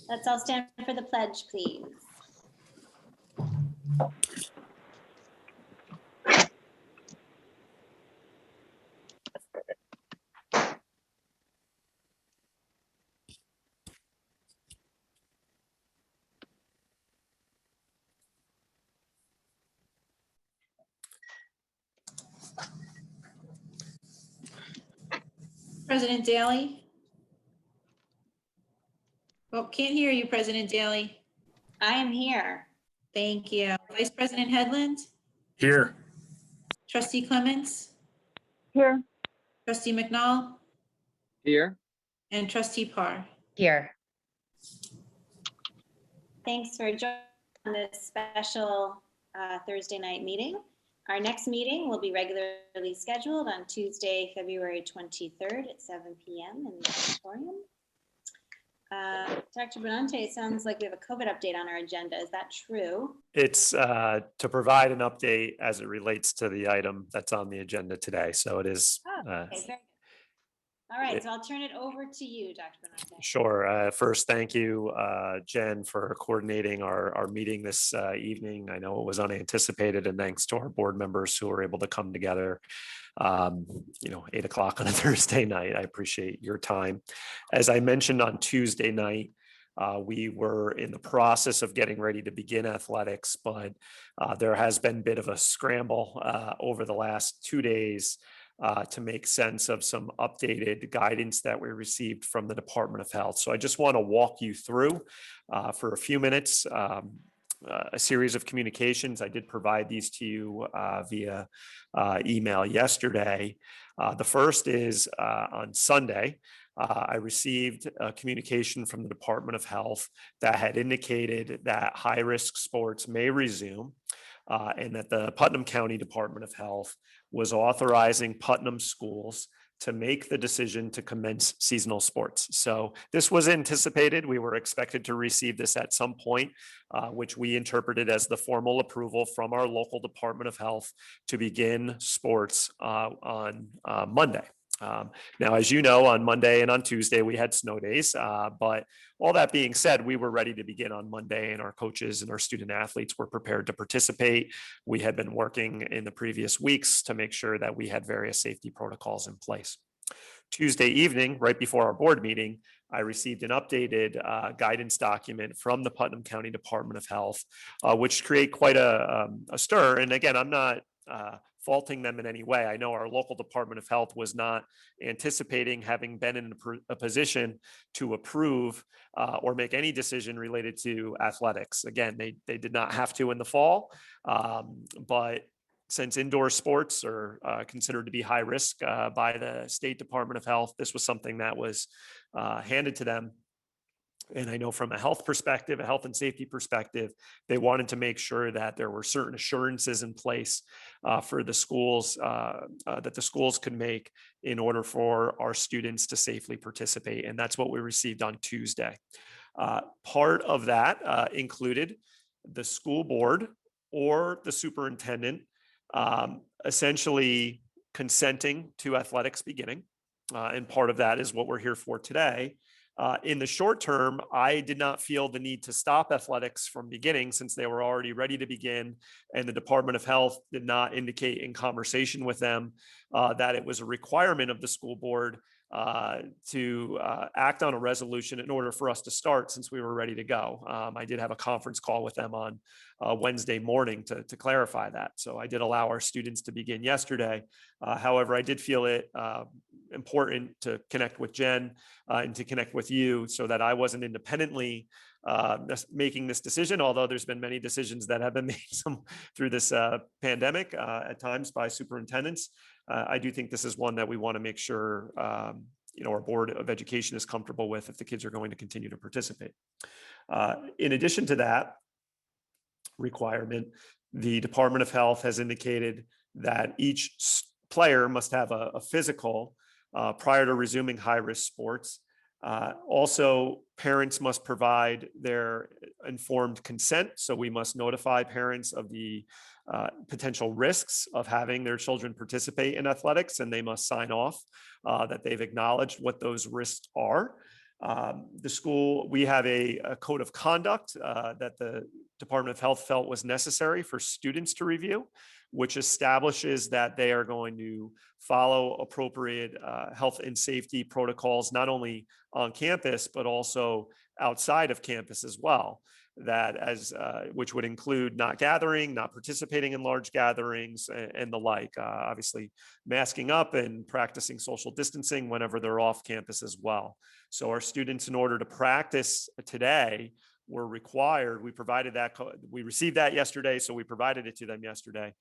Let's all stand for the pledge, please. President Daly? Oh, can't hear you, President Daly. I am here. Thank you. Vice President Headland? Here. Trustee Clements? Here. Trustee McNall? Here. And Trustee Parr? Here. Thanks for joining this special Thursday night meeting. Our next meeting will be regularly scheduled on Tuesday, February 23rd at 7 p.m. in the auditorium. Dr. Benante, it sounds like we have a COVID update on our agenda. Is that true? It's to provide an update as it relates to the item that's on the agenda today. So it is. Oh, okay, very good. All right, so I'll turn it over to you, Dr. Benante. Sure. First, thank you, Jen, for coordinating our meeting this evening. I know it was unanticipated, and thanks to our board members who were able to come together, 8 o'clock on a Thursday night. I appreciate your time. As I mentioned on Tuesday night, we were in the process of getting ready to begin athletics, but there has been a bit of a scramble over the last 2 days to make sense of some updated guidance that we received from the Department of Health. So I just want to walk you through for a few minutes a series of communications. I did provide these to you via email yesterday. The first is on Sunday. I received a communication from the Department of Health that had indicated that high-risk sports may resume, and that the Putnam County Department of Health was authorizing Putnam schools to make the decision to commence seasonal sports. So this was anticipated. We were expected to receive this at some point, which we interpreted as the formal approval from our local Department of Health to begin sports on Monday. Now, as you know, on Monday and on Tuesday, we had snow days, but all that being said, we were ready to begin on Monday, and our coaches and our student athletes were prepared to participate. We had been working in the previous weeks to make sure that we had various safety protocols in place. Tuesday evening, right before our board meeting, I received an updated guidance document from the Putnam County Department of Health, which create quite a stir. And again, I'm not faulting them in any way. I know our local Department of Health was not anticipating having been in a position to approve or make any decision related to athletics. Again, they did not have to in the fall, but since indoor sports are considered to be high risk by the State Department of Health, this was something that was handed to them. And I know from a health perspective, a health and safety perspective, they wanted to make sure that there were certain assurances in place for the schools that the schools could make in order for our students to safely participate. And that's what we received on Tuesday. Part of that included the school board or the superintendent essentially consenting to athletics beginning. And part of that is what we're here for today. In the short term, I did not feel the need to stop athletics from beginning since they were already ready to begin, and the Department of Health did not indicate in conversation with them that it was a requirement of the school board to act on a resolution in order for us to start since we were ready to go. I did have a conference call with them on Wednesday morning to clarify that. So I did allow our students to begin yesterday. However, I did feel it important to connect with Jen and to connect with you so that I wasn't independently making this decision, although there's been many decisions that have been made through this pandemic at times by superintendents. I do think this is one that we want to make sure our Board of Education is comfortable with if the kids are going to continue to participate. In addition to that requirement, the Department of Health has indicated that each player must have a physical prior to resuming high-risk sports. Also, parents must provide their informed consent. So we must notify parents of the potential risks of having their children participate in athletics, and they must sign off that they've acknowledged what those risks are. The school, we have a code of conduct that the Department of Health felt was necessary for students to review, which establishes that they are going to follow appropriate health and safety protocols, not only on campus, but also outside of campus as well. That which would include not gathering, not participating in large gatherings and the like, obviously masking up and practicing social distancing whenever they're off campus as well. So our students, in order to practice today, were required, we received that yesterday, so we provided it to them yesterday.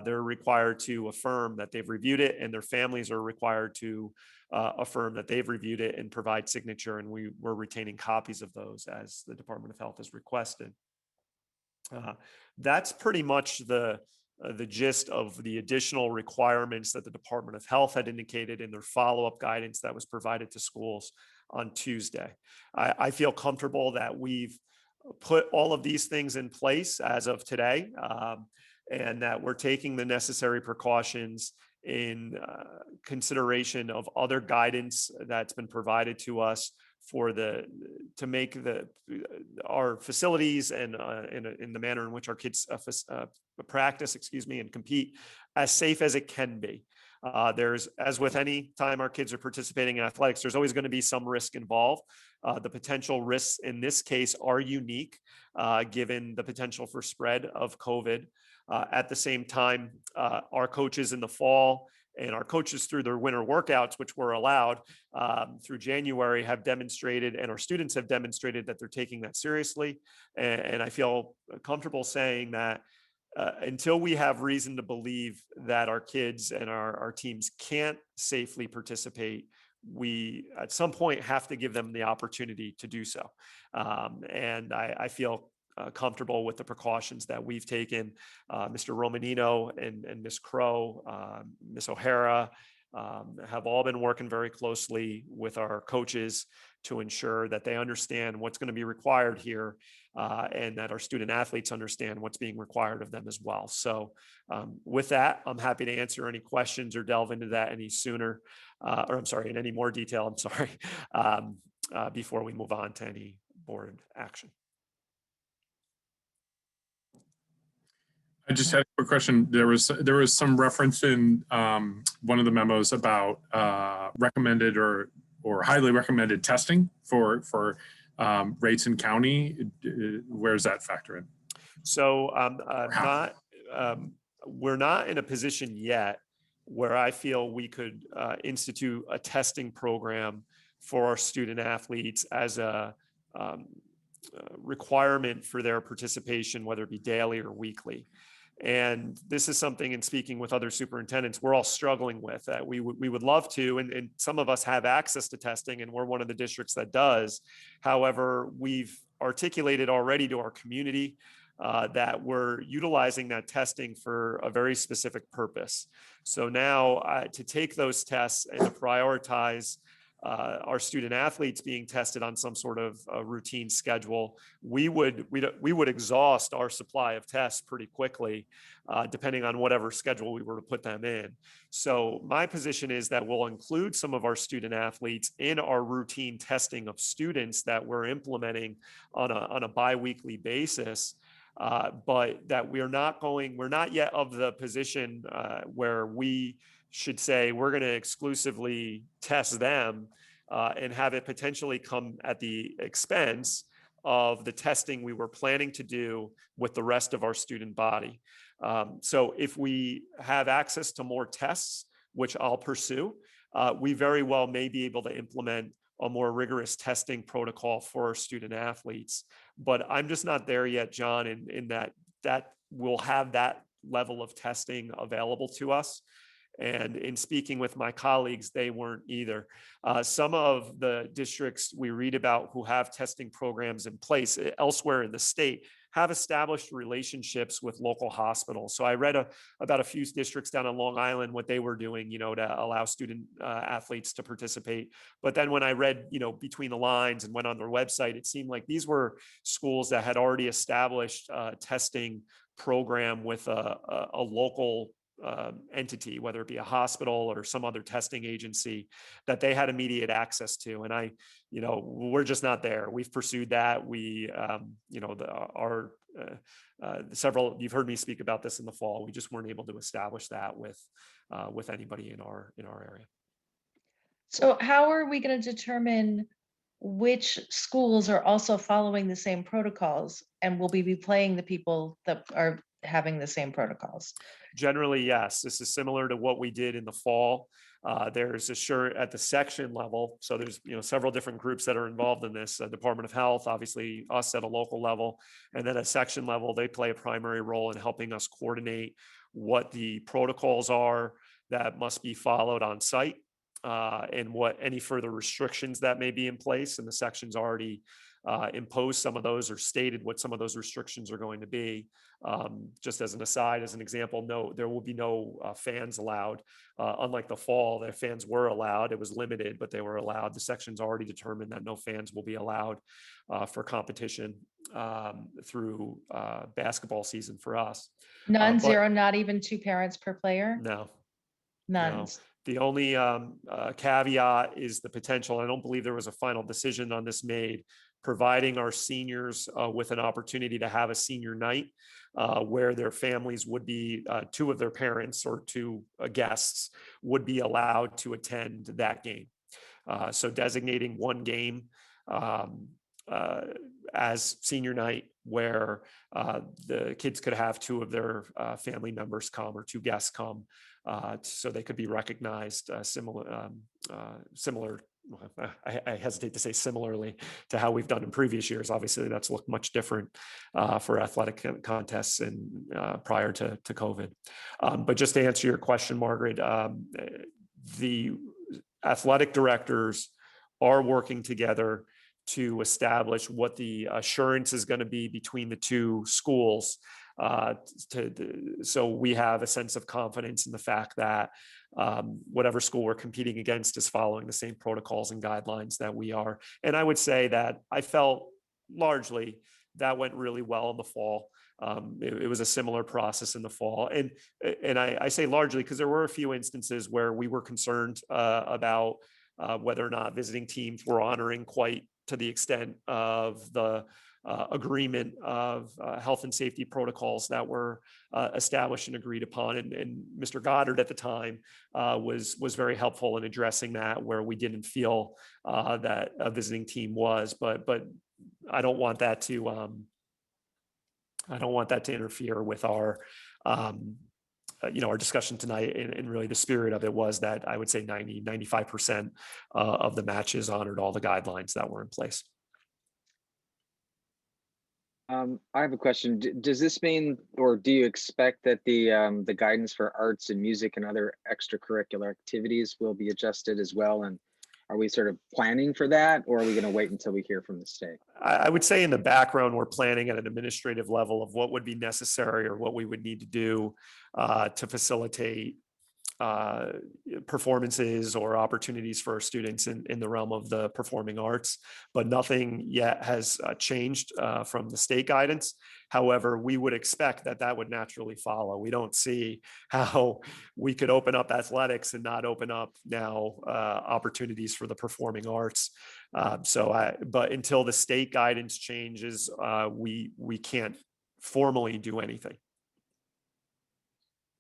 They're required to affirm that they've reviewed it, and their families are required to affirm that they've reviewed it and provide signature, and we're retaining copies of those as the Department of Health has requested. That's pretty much the gist of the additional requirements that the Department of Health had indicated in their follow-up guidance that was provided to schools on Tuesday. I feel comfortable that we've put all of these things in place as of today, and that we're taking the necessary precautions in consideration of other guidance that's been provided to us to make our facilities and in the manner in which our kids practice, and compete as safe as it can be. There's, as with any time our kids are participating in athletics, there's always going to be some risk involved. The potential risks in this case are unique, given the potential for spread of COVID. At the same time, our coaches in the fall and our coaches through their winter workouts, which were allowed through January, have demonstrated, and our students have demonstrated that they're taking that seriously. And I feel comfortable saying that until we have reason to believe that our kids and our teams can't safely participate, we at some point have to give them the opportunity to do so. And I feel comfortable with the precautions that we've taken. Mr. Romanino and Ms. Crow, Ms. O'Hara have all been working very closely with our coaches to ensure that they understand what's going to be required here, and that our student athletes understand what's being required of them as well. So with that, I'm happy to answer any questions or delve into that any sooner, in any more detail, before we move on to any board action. I just had a quick question. There was some reference in one of the memos about recommended or highly recommended testing for rates in county. Where's that factor in? So we're not in a position yet where I feel we could institute a testing program for our student athletes as a requirement for their participation, whether it be daily or weekly. And this is something, in speaking with other superintendents, we're all struggling with. That we would love to, and some of us have access to testing, and we're one of the districts that does. However, we've articulated already to our community that we're utilizing that testing for a very specific purpose. So now to take those tests and to prioritize our student athletes being tested on some sort of routine schedule, we would exhaust our supply of tests pretty quickly, depending on whatever schedule we were to put them in. So my position is that we'll include some of our student athletes in our routine testing of students that we're implementing on a bi-weekly basis. But that we're not yet of the position where we should say we're going to exclusively test them and have it potentially come at the expense of the testing we were planning to do with the rest of our student body. So if we have access to more tests, which I'll pursue, we very well may be able to implement a more rigorous testing protocol for our student athletes. But I'm just not there yet, John, in that we'll have that level of testing available to us. And in speaking with my colleagues, they weren't either. Some of the districts we read about who have testing programs in place elsewhere in the state have established relationships with local hospitals. So I read about a few districts down on Long Island, what they were doing, to allow student athletes to participate. But then when I read, between the lines and went on their website, it seemed like these were schools that had already established a testing program with a local entity, whether it be a hospital or some other testing agency, that they had immediate access to. And we're just not there. We've pursued that. We, several, you've heard me speak about this in the fall. We just weren't able to establish that with anybody in our area. So how are we going to determine which schools are also following the same protocols, and will we be playing the people that are having the same protocols? Generally, yes. This is similar to what we did in the fall. There's at the section level. So there's several different groups that are involved in this. Department of Health, obviously us at a local level, and then at section level, they play a primary role in helping us coordinate what the protocols are that must be followed on site. And what any further restrictions that may be in place. And the section's already imposed some of those or stated what some of those restrictions are going to be. Just as an aside, as an example, no, there will be no fans allowed. Unlike the fall, the fans were allowed. It was limited, but they were allowed. The section's already determined that no fans will be allowed for competition through basketball season for us. None, zero, not even 2 parents per player? No. None. No. The only caveat is the potential. I don't believe there was a final decision on this made, providing our seniors with an opportunity to have a senior night where their families would be, 2 of their parents or 2 guests would be allowed to attend that game. So designating one game as senior night where the kids could have 2 of their family members come or 2 guests come. So they could be recognized similar. I hesitate to say similarly to how we've done in previous years. Obviously, that's looked much different for athletic contests and prior to COVID. But just to answer your question, Margaret, the athletic directors are working together to establish what the assurance is going to be between the 2 schools. So we have a sense of confidence in the fact that whatever school we're competing against is following the same protocols and guidelines that we are. And I would say that I felt largely that went really well in the fall. It was a similar process in the fall. And I say largely because there were a few instances where we were concerned about whether or not visiting teams were honoring quite to the extent of the agreement of health and safety protocols that were established and agreed upon. And Mr. Goddard at the time was very helpful in addressing that, where we didn't feel that a visiting team was. But I don't want that to interfere with our our discussion tonight. And really the spirit of it was that I would say 95% of the matches honored all the guidelines that were in place. I have a question. Does this mean, or do you expect that the guidance for arts and music and other extracurricular activities will be adjusted as well? And are we sort of planning for that, or are we going to wait until we hear from the state? I would say in the background, we're planning at an administrative level of what would be necessary or what we would need to do to facilitate performances or opportunities for our students in the realm of the performing arts, but nothing yet has changed from the state guidance. However, we would expect that would naturally follow. We don't see how we could open up athletics and not open up now opportunities for the performing arts. But until the state guidance changes, we can't formally do anything.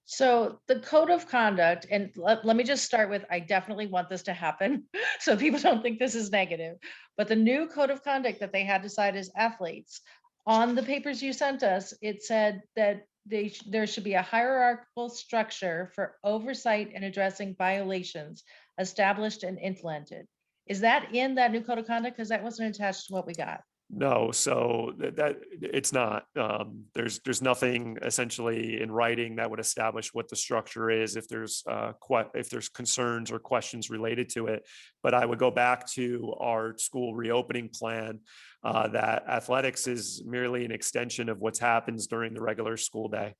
So the code of conduct, and let me just start with, I definitely want this to happen so people don't think this is negative, but the new code of conduct that they had to cite as athletes, on the papers you sent us, it said that there should be a hierarchical structure for oversight and addressing violations established and implemented. Is that in that new code of conduct? Because that wasn't attached to what we got. No, so that it's not. There's nothing essentially in writing that would establish what the structure is if there's concerns or questions related to it. But I would go back to our school reopening plan that athletics is merely an extension of what happens during the regular school day.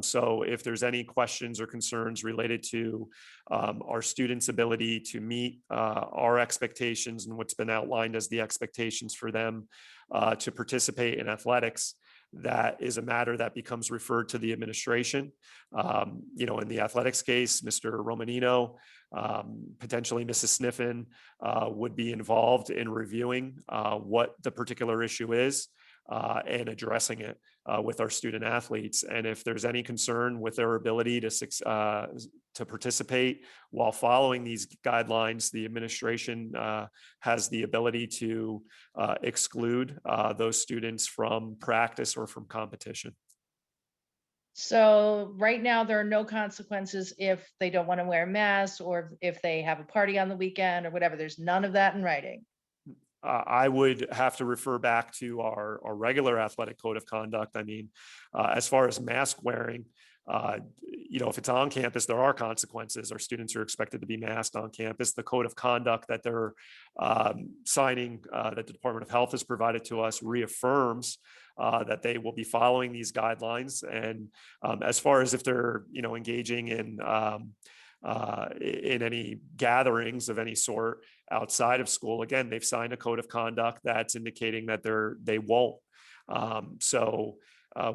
So if there's any questions or concerns related to our students' ability to meet our expectations and what's been outlined as the expectations for them to participate in athletics, that is a matter that becomes referred to the administration. In the athletics case, Mr. Romanino, potentially Mrs. Sniffen, would be involved in reviewing what the particular issue is and addressing it with our student athletes. And if there's any concern with their ability to participate while following these guidelines, the administration has the ability to exclude those students from practice or from competition. So right now, there are no consequences if they don't want to wear masks or if they have a party on the weekend or whatever. There's none of that in writing. I would have to refer back to our regular athletic code of conduct. I mean, as far as mask wearing, if it's on campus, there are consequences. Our students are expected to be masked on campus. The code of conduct that they're signing, that the Department of Health has provided to us, reaffirms that they will be following these guidelines. And as far as if they're, engaging in any gatherings of any sort outside of school, again, they've signed a code of conduct that's indicating that they won't.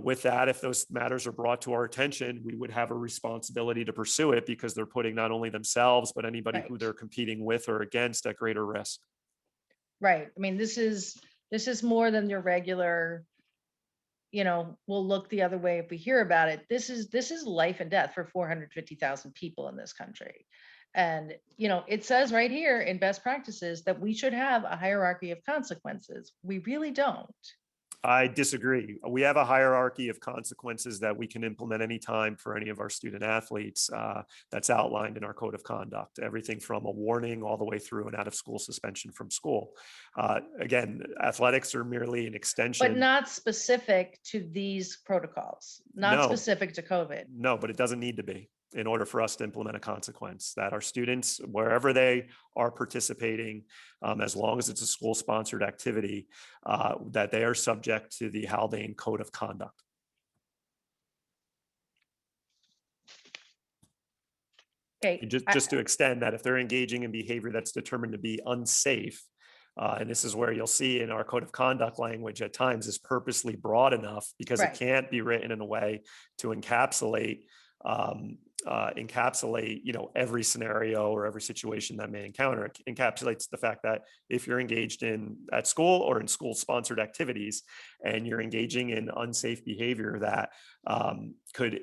With that, if those matters are brought to our attention, we would have a responsibility to pursue it because they're putting not only themselves, but anybody who Right. they're competing with or against at greater risk. Right. I mean, this is more than your regular, we'll look the other way if we hear about it. This is life and death for 450,000 people in this country. And, it says right here in best practices that we should have a hierarchy of consequences. We really don't. I disagree. We have a hierarchy of consequences that we can implement anytime for any of our student athletes that's outlined in our code of conduct, everything from a warning all the way through an out-of-school suspension from school. Again, athletics are merely an extension. But not specific to these protocols, not No. specific to COVID. No, but it doesn't need to be in order for us to implement a consequence, that our students, wherever they are participating, as long as it's a school-sponsored activity, that they are subject to the Haldane Code of Conduct. Okay. And just to extend that, if they're engaging in behavior that's determined to be unsafe, and this is where you'll see in our code of conduct language at times is purposely broad enough because Right. it can't be written in a way to encapsulate every scenario or every situation that may encounter. It encapsulates the fact that if you're engaged at school or in school sponsored activities and you're engaging in unsafe behavior that could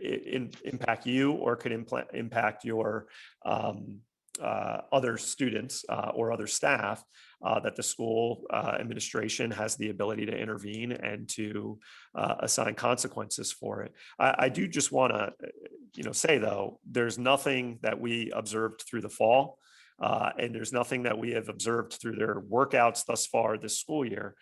impact you or could impact your other students or other staff, that the school administration has the ability to intervene and to assign consequences for it. I do just want to, say though, there's nothing that we observed through the fall, and there's nothing that we have observed through their workouts thus far this school year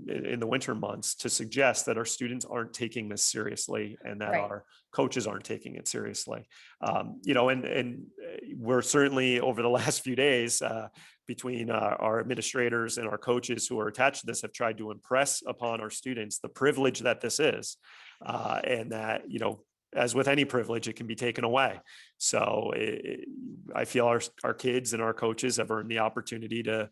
in the winter months to suggest that our students aren't taking this seriously and that Right. our coaches aren't taking it seriously. And we're certainly over the last few days between our administrators and our coaches who are attached to this have tried to impress upon our students the privilege that this is, and that, as with any privilege, it can be taken away. So I feel our kids and our coaches have earned the opportunity to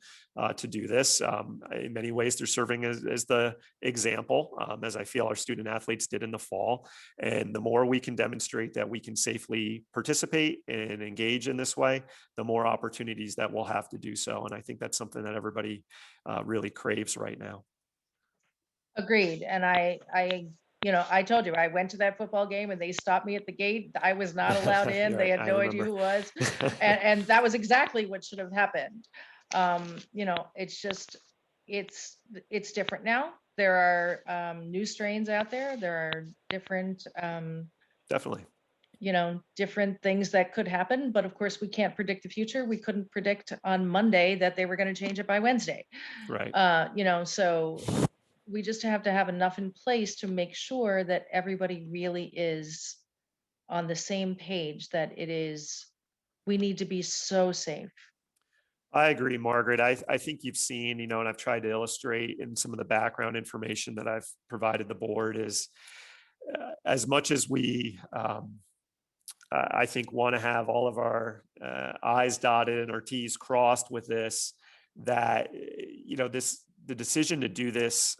do this. In many ways, they're serving as the example, as I feel our student athletes did in the fall. And the more we can demonstrate that we can safely participate and engage in this way, the more opportunities that we'll have to do so. And I think that's something that everybody really craves right now. Agreed. And I told you, I went to that football game and they stopped me at the gate. I was not allowed in. They had no idea who was. And that was exactly what should have happened. It's just, it's different now. There are new strains out there. There are different, Definitely. different things that could happen. But of course, we can't predict the future. We couldn't predict on Monday that they were going to change it by Wednesday. Right. So we just have to have enough in place to make sure that everybody really is on the same page, that we need to be so safe. I agree, Margaret. I think you've seen, and I've tried to illustrate in some of the background information that I've provided the board is as much as we, I think, want to have all of our I's dotted and our T's crossed with this, that, the decision to do this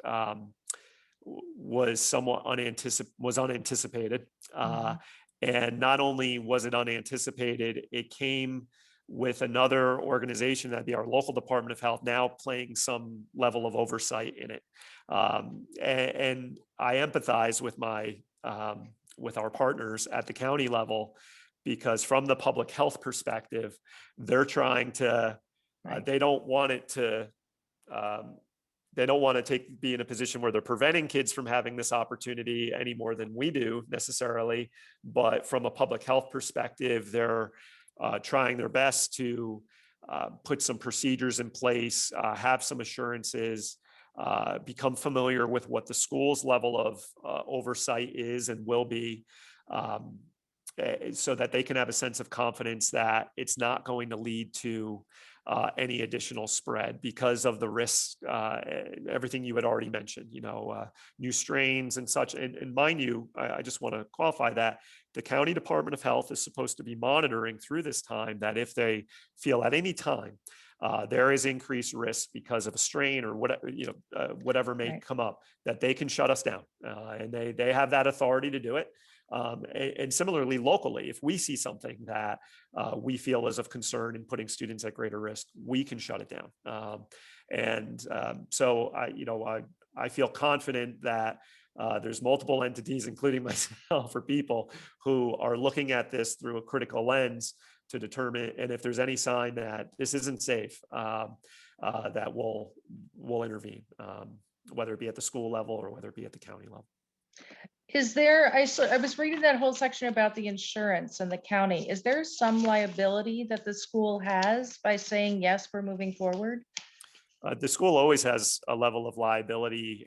was somewhat unanticipated. And not only was it unanticipated, it came with another organization, that'd be our local Department of Health, now playing some level of oversight in it. And I empathize with with our partners at the county level, because from the public health perspective, they're trying to, they don't want it to, they don't want to be in a position where they're preventing kids from having this opportunity any more than we do necessarily. But from a public health perspective, they're trying their best to put some procedures in place, have some assurances, become familiar with what the school's level of oversight is and will be, so that they can have a sense of confidence that it's not going to lead to any additional spread because of the risks, everything you had already mentioned, new strains and such. And mind you, I just want to qualify that the County Department of Health is supposed to be monitoring through this time, that if they feel at any time there is increased risk because of a strain or whatever, whatever may come up, that they can shut us down. And they have that authority to do it. And similarly, locally, if we see something that we feel is of concern in putting students at greater risk, we can shut it down. So I feel confident that there's multiple entities, including myself, or people who are looking at this through a critical lens to determine, and if there's any sign that this isn't safe, that we'll intervene, whether it be at the school level or whether it be at the county level. Is there, I was reading that whole section about the insurance and the county. Is there some liability that the school has by saying, yes, we're moving forward? The school always has a level of liability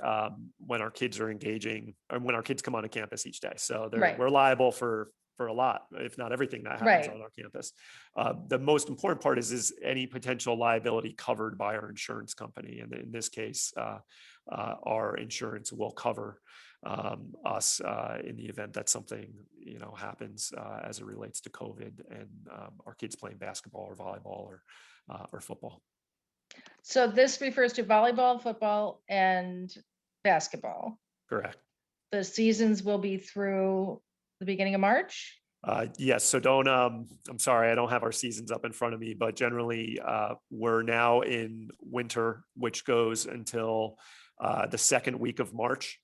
when our kids are engaging, or when our kids come onto campus each day. So we're liable for a lot, if not everything that happens on our campus. The most important part is any potential liability covered by our insurance company. And in this case, our insurance will cover us in the event that something happens as it relates to COVID and our kids playing basketball or volleyball or football. So this refers to volleyball, football, and basketball. Correct. The seasons will be through the beginning of March? Yes. So I'm sorry, I don't have our seasons up in front of me, but generally we're now in winter, which goes until the second week of March.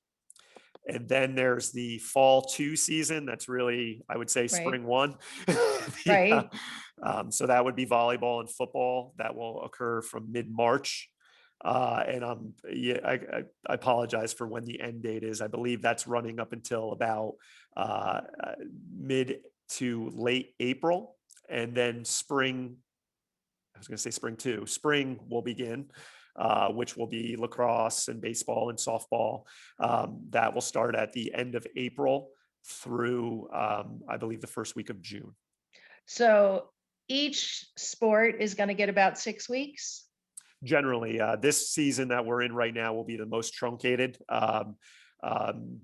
And then there's the fall 2 season. That's really, I would say, spring 1. So that would be volleyball and football. That will occur from mid-March. And I apologize for when the end date is. I believe that's running up until about mid to late April. And then spring, I was going to say spring 2. Spring will begin. Which will be lacrosse and baseball and softball. That will start at the end of April through, I believe, the first week of June. So each sport is going to get about 6 weeks? Generally, this season that we're in right now will be the most truncated.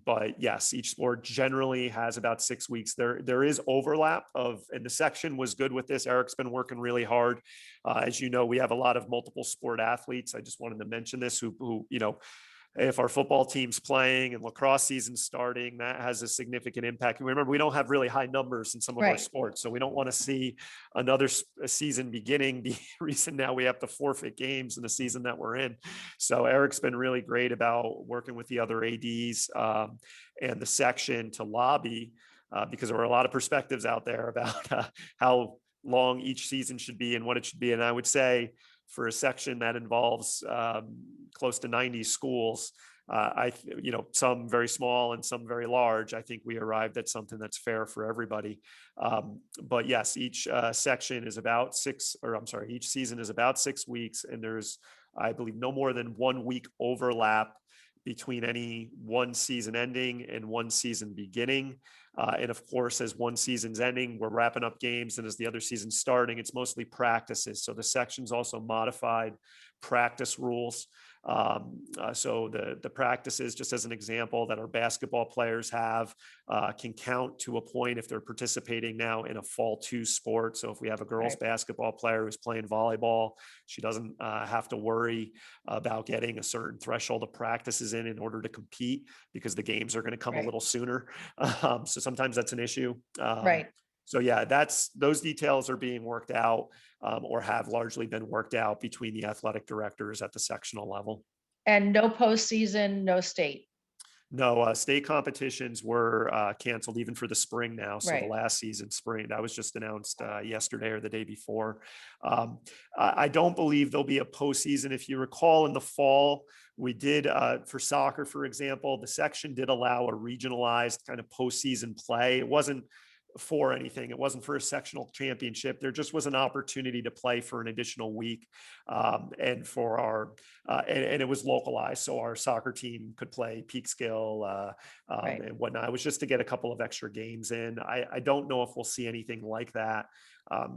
But yes, each sport generally has about 6 weeks. There is overlap and the section was good with this. Eric's been working really hard. As you know, we have a lot of multiple sport athletes. I just wanted to mention this, who if our football team's playing and lacrosse season's starting, that has a significant impact. Remember, we don't have really high numbers in some of our sports, so we don't want to see another season beginning the reason now we have to forfeit games in the season that we're in. So Eric's been really great about working with the other ADs and the section to lobby because there were a lot of perspectives out there about how long each season should be and what it should be. And I would say, for a section that involves close to 90 schools, some very small and some very large, I think we arrived at something that's fair for everybody. But yes, each section is about each season is about 6 weeks, and there's, I believe, no more than 1 week overlap between any one season ending and one season beginning. And of course, as one season's ending, we're wrapping up games, and as the other season's starting, it's mostly practices. So the section's also modified practice rules. So the practices, just as an example, that our basketball players have can count to a point if they're participating now in a fall 2 sport. So if we have a girls basketball player who's playing volleyball, she doesn't have to worry about getting a certain threshold of practices in order to compete, because the games are going to come a little sooner. So sometimes that's an issue. Right. So yeah, those details are being worked out, or have largely been worked out between the athletic directors at the sectional level. And no postseason, no state. No, state competitions were canceled even for the spring now. So the Right. last season, spring, that was just announced yesterday or the day before. I don't believe there'll be a postseason. If you recall, in the fall, we did, for soccer, for example, the section did allow a regionalized kind of postseason play. It wasn't for anything. It wasn't for a sectional championship. There just was an opportunity to play for an additional week. And for our, and it was localized. So our soccer team could play Peekskill and whatnot. It was just to get a couple of extra games in. I don't know if we'll see anything like that.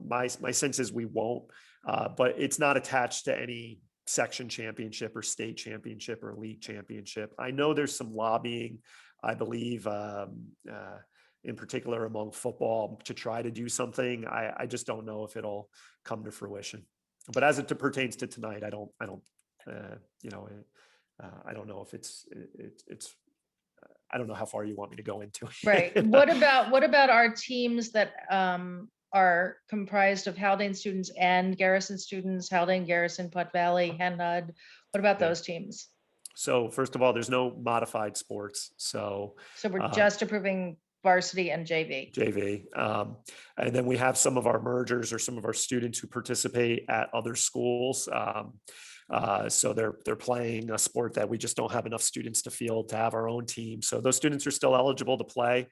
My sense is we won't, but it's not attached to any section championship or state championship or league championship. I know there's some lobbying, I believe, in particular among football, to try to do something. I just don't know if it'll come to fruition. But as it pertains to tonight, I don't know if it's I don't know how far you want me to go into it. Right. What about our teams that are comprised of Haldane students and Garrison students, Haldane, Garrison, Putt Valley, Henhud? What about those teams? So first of all, there's no modified sports. So we're just approving varsity and JV. And then we have some of our mergers or some of our students who participate at other schools. So they're playing a sport that we just don't have enough students to field to have our own team. So those students are still eligible to play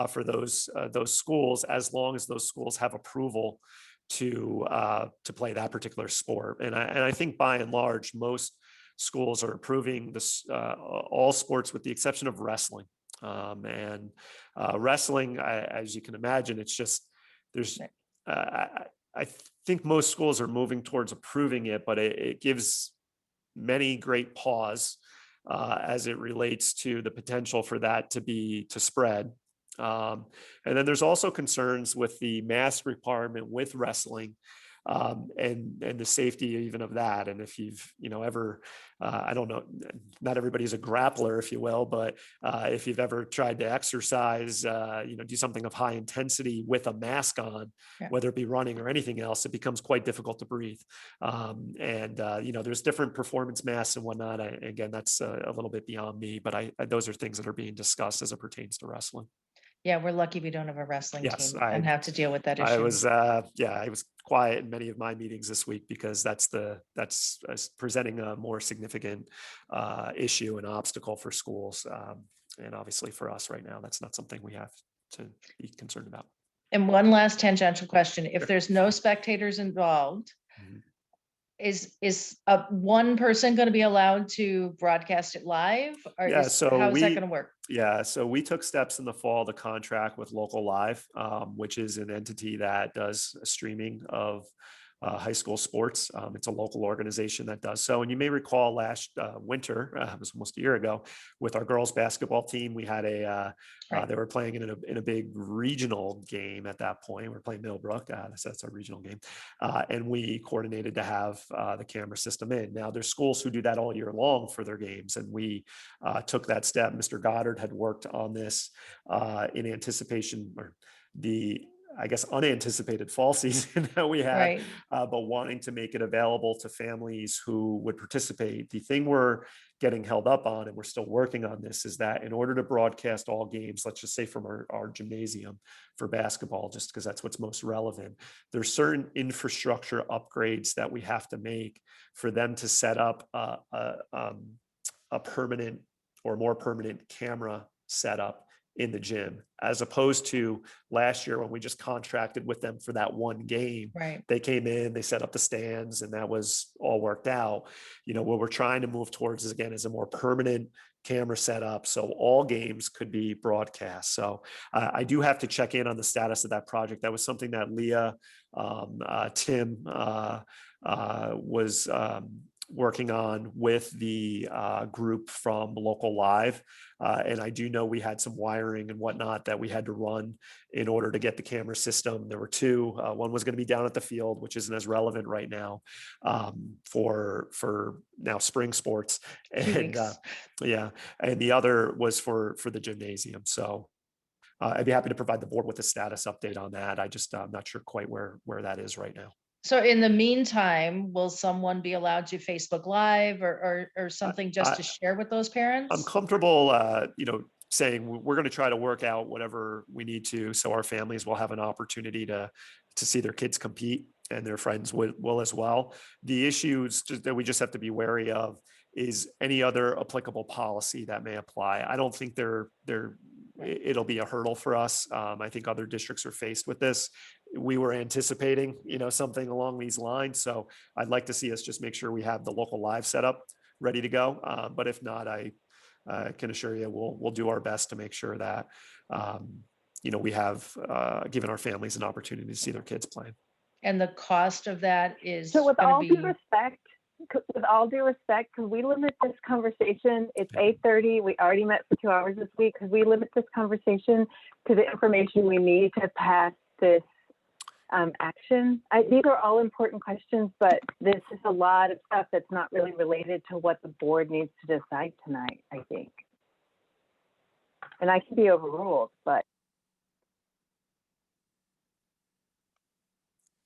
for those schools, as long as those schools have approval to play that particular sport. And I think by and large, most schools are approving this all sports with the exception of wrestling. Wrestling, as you can imagine, it's just I think most schools are moving towards approving it, but it gives many great pause as it relates to the potential for that to spread. And then there's also concerns with the mask requirement with wrestling. And the safety even of that. And if you've, ever, I don't know, not everybody's a grappler, if you will, but if you've ever tried to exercise, do something of high intensity with a mask on, whether it be running or anything else, it becomes quite difficult to breathe. There's different performance masks and whatnot. Again, that's a little bit beyond me, but those are things that are being discussed as it pertains to wrestling. Yeah, we're lucky we don't have a wrestling team and have to deal with that issue. I was quiet in many of my meetings this week because that's presenting a more significant issue and obstacle for schools. And obviously for us right now, that's not something we have to be concerned about. And one last tangential question. If there's no spectators involved, is one person going to be allowed to broadcast it live? Or how's that going to work? Yeah, so we took steps in the fall to contract with Local Live, which is an entity that does streaming of high school sports. It's a local organization that does so. And you may recall last winter, it was almost a year ago, with our girls basketball team, we had they were playing in a big regional game at that point. We're playing Millbrook, that's our regional game. And we coordinated to have the camera system in. Now there's schools who do that all year long for their games. And we took that step. Mr. Goddard had worked on this in anticipation, or the unanticipated fall season that we had, but wanting to make it available to families who would participate. The thing we're getting held up on, and we're still working on this, is that in order to broadcast all games, let's just say from our gymnasium for basketball, just because that's what's most relevant, there's certain infrastructure upgrades that we have to make for them to set up a permanent or more permanent camera setup in the gym, as opposed to last year when we just contracted with them for that one game. They came in, they set up the stands, and that was all worked out. What we're trying to move towards is a more permanent camera set up so all games could be broadcast. So I do have to check in on the status of that project. That was something that Leah, Tim was working on with the group from Local Live. And I do know we had some wiring and whatnot that we had to run in order to get the camera system. There were two. One was going to be down at the field, which isn't as relevant right now for now spring sports. And yeah, and the other was for the gymnasium. So I'd be happy to provide the board with a status update on that. I'm not sure quite where that is right now. So in the meantime, will someone be allowed to Facebook Live or something just to share with those parents? I'm comfortable, saying we're going to try to work out whatever we need to, so our families will have an opportunity to see their kids compete, and their friends will as well. The issues that we just have to be wary of is any other applicable policy that may apply. I don't think it'll be a hurdle for us. I think other districts are faced with this. We were anticipating, something along these lines. So I'd like to see us just make sure we have the Local Live setup ready to go. But if not, I can assure you we'll do our best to make sure that, we have given our families an opportunity to see their kids playing. And the cost of that is So with gonna all be, due respect, could we limit this conversation? It's 8:30. We already met for 2 hours this week. Could we limit this conversation to the information we need to pass this action? These are all important questions, but this is a lot of stuff that's not really related to what the board needs to decide tonight, I think. And I can be overruled, but.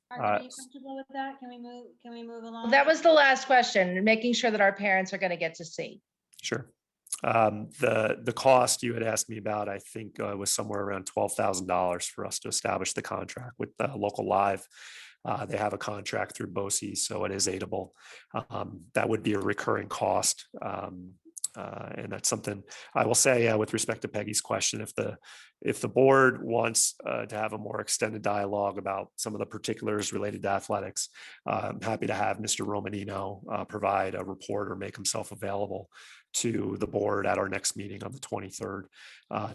Margaret, are you comfortable with that? Can we move along? that was the last question, making sure that our parents are going to get to see. Sure. The cost you had asked me about, I think was somewhere around $12,000 for us to establish the contract with Local Live. They have a contract through BOE, so it is aidable. That would be a recurring cost. And that's something I will say with respect to Peggy's question, if the board wants to have a more extended dialogue about some of the particulars related to athletics, I'm happy to have Mr. Romanino provide a report or make himself available to the board at our next meeting on the 23rd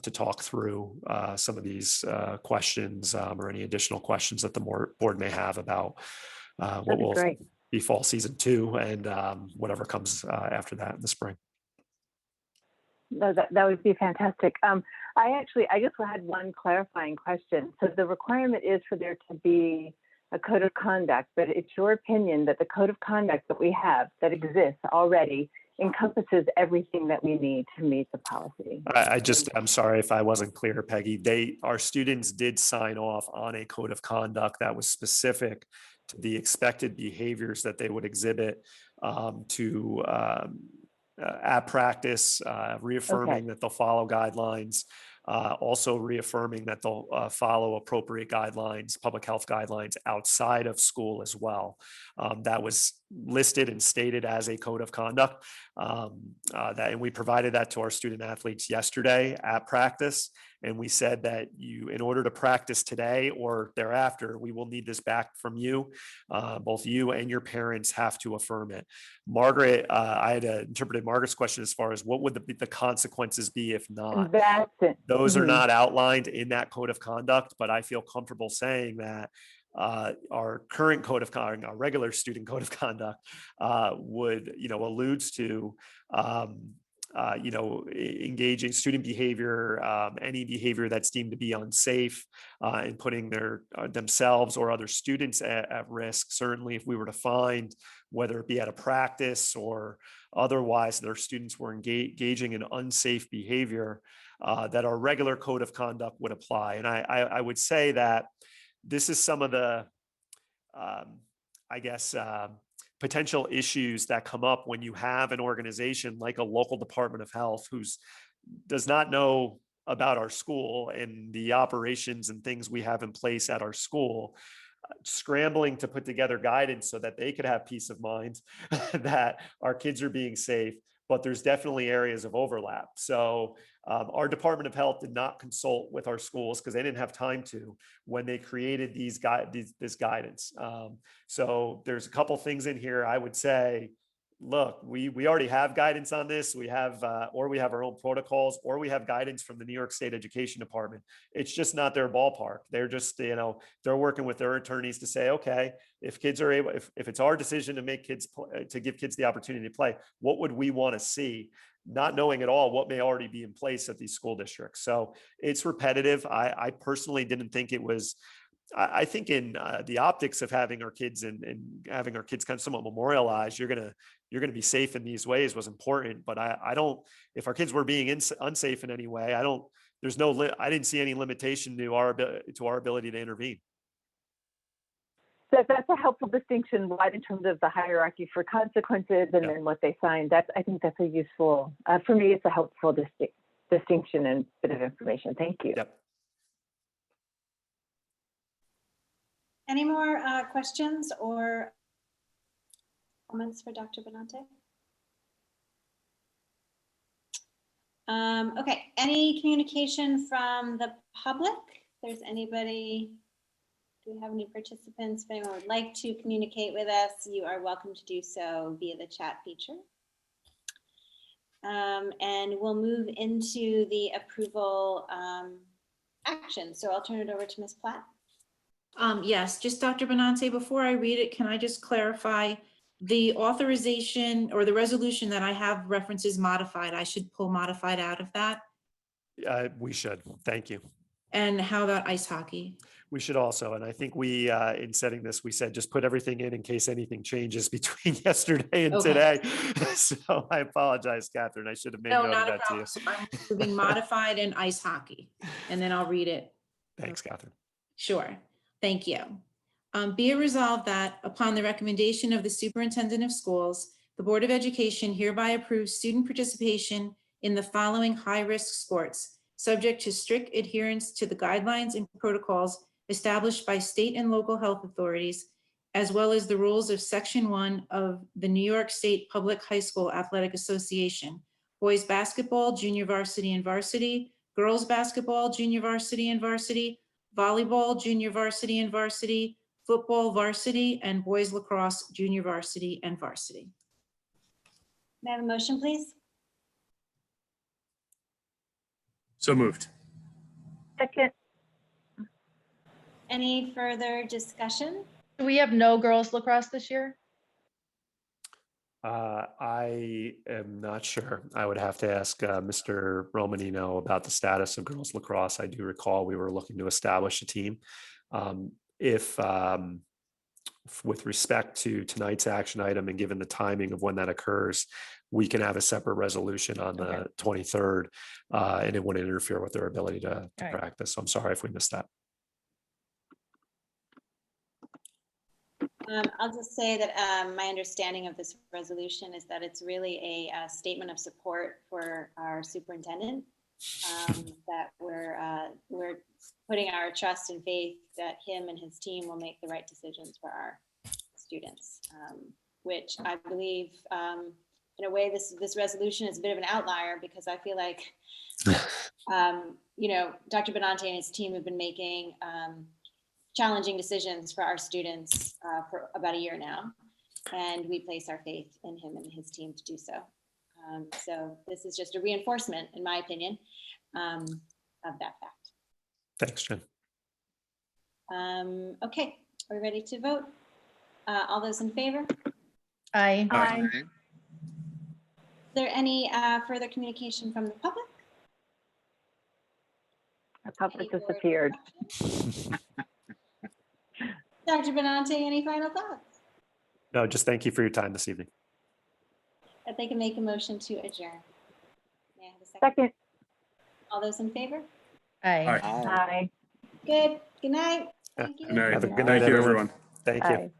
to talk through some of these questions or any additional questions that the board may have about what will be fall season 2 and whatever comes after that in the spring. No, that would be fantastic. I just had one clarifying question. So the requirement is for there to be a code of conduct, but it's your opinion that the code of conduct that we have that exists already encompasses everything that we need to meet the policy. I'm sorry if I wasn't clear, Peggy. Our students did sign off on a code of conduct that was specific to the expected behaviors that they would exhibit at practice, reaffirming that they'll follow guidelines, also reaffirming that they'll follow appropriate guidelines, public health guidelines outside of school as well. That was listed and stated as a code of conduct. And we provided that to our student athletes yesterday at practice. And we said that in order to practice today or thereafter, we will need this back from you. Both you and your parents have to affirm it. Margaret, I had interpreted Margaret's question as far as what would the consequences be if not. That's it. Those are not outlined in that code of conduct, but I feel comfortable saying that our current code of conduct, our regular student code of conduct, would, alludes to, engaging student behavior, any behavior that's deemed to be unsafe, and putting themselves or other students at risk. Certainly, if we were to find, whether it be at a practice or otherwise, their students were engaging in unsafe behavior, that our regular code of conduct would apply. And I would say that this is some of the, potential issues that come up when you have an organization like a local Department of Health who does not know about our school and the operations and things we have in place at our school, scrambling to put together guidance so that they could have peace of mind that our kids are being safe. But there's definitely areas of overlap. So our Department of Health did not consult with our schools because they didn't have time to when they created this guidance. So there's a couple things in here I would say look, we already have guidance on this. We have, or we have our own protocols, or we have guidance from the New York State Education Department. It's just not their ballpark. They're just, they're working with their attorneys to say, okay, if kids are able, if it's our decision to make kids, to give kids the opportunity to play, what would we want to see? Not knowing at all what may already be in place at these school districts. So it's repetitive. I personally didn't think it was, I think in the optics of having our kids and having our kids kind of somewhat memorialized, you're gonna be safe in these ways was important. But I don't, if our kids were being unsafe in any way, I didn't see any limitation to our ability to intervene. So that's a helpful distinction, right, in terms of the hierarchy for consequences and then what they find. I think that's a useful, for me, it's a helpful distinction and bit of information. Thank you. Yep. Any more questions or comments for Dr. Benante? Okay, any communication from the public? If there's anybody, do we have any participants? If anyone would like to communicate with us, you are welcome to do so via the chat feature. And we'll move into the approval action. So I'll turn it over to Ms. Platt. Yes, just Dr. Benante, before I read it, can I just clarify the authorization or the resolution that I have references modified? I should pull modified out of that. We should. Thank you. And how about ice hockey? We should also, and I think we, in setting this, we said just put everything in case anything changes between yesterday and today. So I apologize, Catherine. I should have made No, note of not a that to problem. you. So I'm moving modified and ice hockey, and then I'll read it. Thanks, Catherine. Sure. Thank you. Be it resolved that upon the recommendation of the Superintendent of Schools, the Board of Education hereby approves student participation in the following high-risk sports, subject to strict adherence to the guidelines and protocols established by state and local health authorities, as well as the rules of Section 1 of the New York State Public High School Athletic Association: boys basketball, junior varsity and varsity; girls basketball, junior varsity and varsity; volleyball, junior varsity and varsity; football varsity; and boys lacrosse, junior varsity and varsity. May I have a motion, please? So moved. Second, Any further discussion? Do we have no girls lacrosse this year? I am not sure. I would have to ask Mr. Romanino about the status of girls lacrosse. I do recall we were looking to establish a team. With respect to tonight's action item and given the timing of when that occurs, we can have a separate resolution on the 23rd, and it wouldn't interfere with their ability to practice. So I'm sorry if we missed that. I'll just say that my understanding of this resolution is that it's really a statement of support for our superintendent, that we're putting our trust and faith that him and his team will make the right decisions for our students, which I believe in a way this resolution is a bit of an outlier, because I feel like Dr. Benante and his team have been making challenging decisions for our students for about a year now, and we place our faith in him and his team to do so. So this is just a reinforcement, in my opinion, of that fact. Thanks, Jen. Okay, are we ready to vote? All those in favor? Aye. aye. Is there any further communication from the public? Our public Any more disappeared. questions? Dr. Benante, any final thoughts? No, just thank you for your time this evening. If they can make a motion to adjourn. May I have a second? Second, All those in favor? Aye. Aye. aye. Good. Good night. Yeah. Thank you. Good night. Have a good Thank night, you, everyone. everyone. Thank you. Aye.